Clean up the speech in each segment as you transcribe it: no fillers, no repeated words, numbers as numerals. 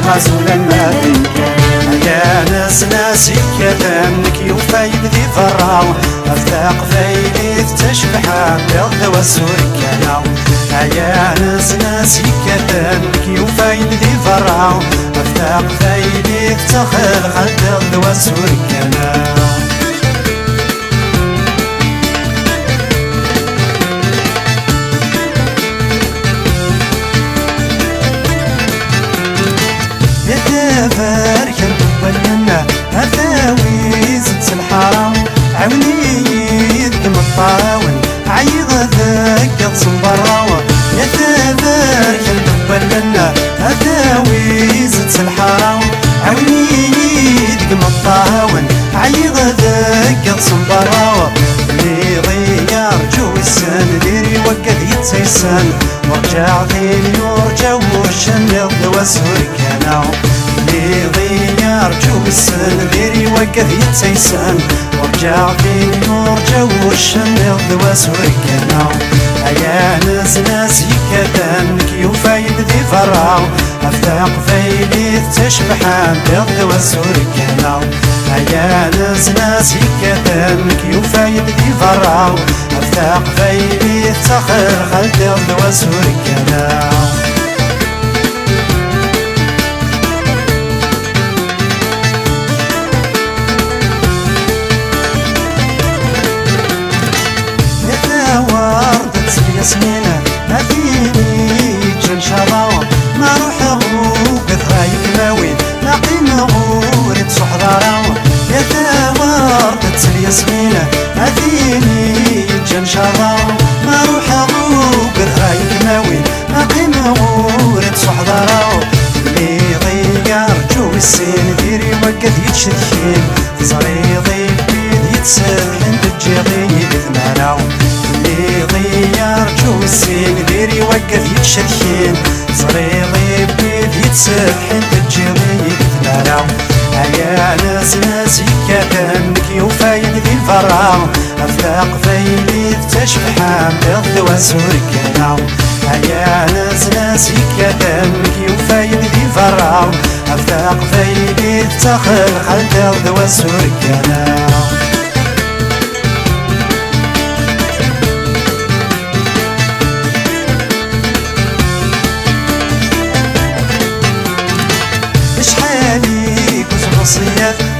غزولا ما بينك يا ناس يكتنك يوفايد ذي فراو افتاق فايد تشبح بيض والسورك يا ناس يكتنك يوفايد ذي فراو افتاق فايد تخلق بيض والسورك يتفارك القبلنا هثاوي زدت الحرام عوني يدقم الطاول عيغ ذاك صنبراوة يتفارك القبلنا هثاوي زدت الحرام عوني يدقم الطاول عيغ ذاك صنبراوة اللي ضيار جو السن ديري وقف يتسيسن ورجع غير يرجع وشن يض وسهرك اللي ضيار جو السن ديري وقف يتسيسن ورجع غير يرجع وشن يض وسهرك يا ناس يكتنك يوفايد ذي فراو افتاق فايدي تشبحان بيض وسهرك يا ناس يكتنك يوفايد ذي فراو افتاق فايدي تخر خلد يض وسهرك سنينة هذيني جن شراوة ما روح غوق ثايق ماوين ناقين غورد صحراوة يا ثوار تتسلي سنينة هذيني جن شراوة ما روح غوق ثايق ماوين ناقين غورد صحراوة اللي غيار جو السين ديري وقف يتشدخين زريضي بيد يتسلحن بالجيغي بثماناو اللي غيار جو السين ديري وقف يتشدخين زريضي بيد يتسلحن بالجيغي بثماناو يا ناس يكتنك يوفايد ذي الفراو أفلاق فايد تشبحان بيض وسهرك يا ناس يكتنك يوفايد ذي الفراو أفلاق فايد تخلق البيض وسهرك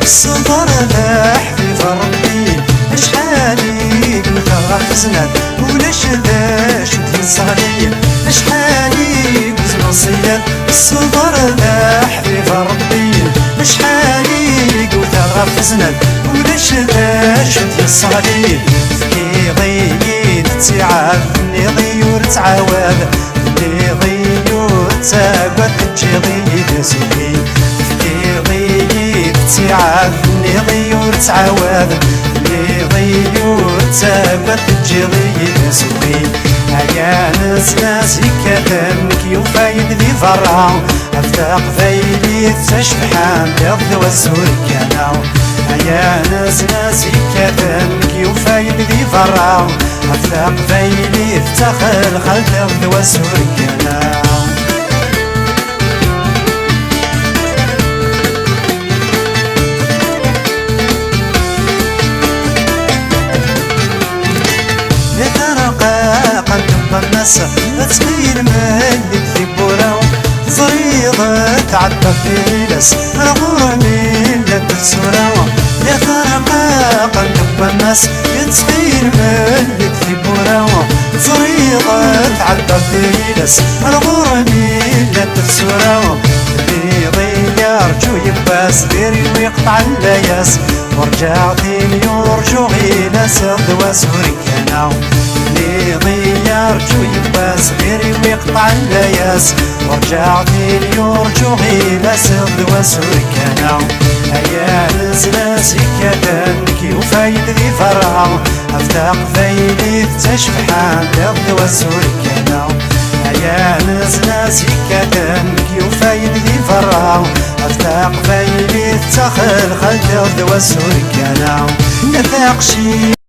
الصبر لاح في فرقي اشحالي مثغر حزنات ولاش لاش وتنصغلي اشحالي قزم الصياد الصبر لاح في فرقي اشحالي مثغر حزنات ولاش لاش وتنصغلي فكي ضيد تعافني ضيور تعاواد اللي ضيور تاقوات تجي ضيد سوقي تعافني ضيور تعاود اللي ضيور تاقوات تجي ضيد سوقي يا ناس يكتنك يوفايد ذي فراو افتاق فايدي تشبحان بيض والسهرك يا ناس يكتنك يوفايد ذي فراو افتاق فايدي تخل خلد بيض والسهرك الناس تسخير مالك في براو زريضة تعدى في لس غرمي لك السراوة يا فرقاق نب الناس تسخير مالك في براو زريضة تعدى في لس غرمي لك السراوة اللي ضيار جو يباس ديري ويقطع اللياس ورجع ثاني يرجو غير سرد وسهرك اللي ضيار جو يباس غيري ويقطع اللياس ورجع ثاني يرجو غير سرد وسهرك يا ناس يكتنك يوفايد ذي فراو افتاق فايدي تشبحان بيض وسهرك يا ناس يكتنك يوفايد ذي فراو افتاق فايدي تخل خلد وسهرك نفاق شي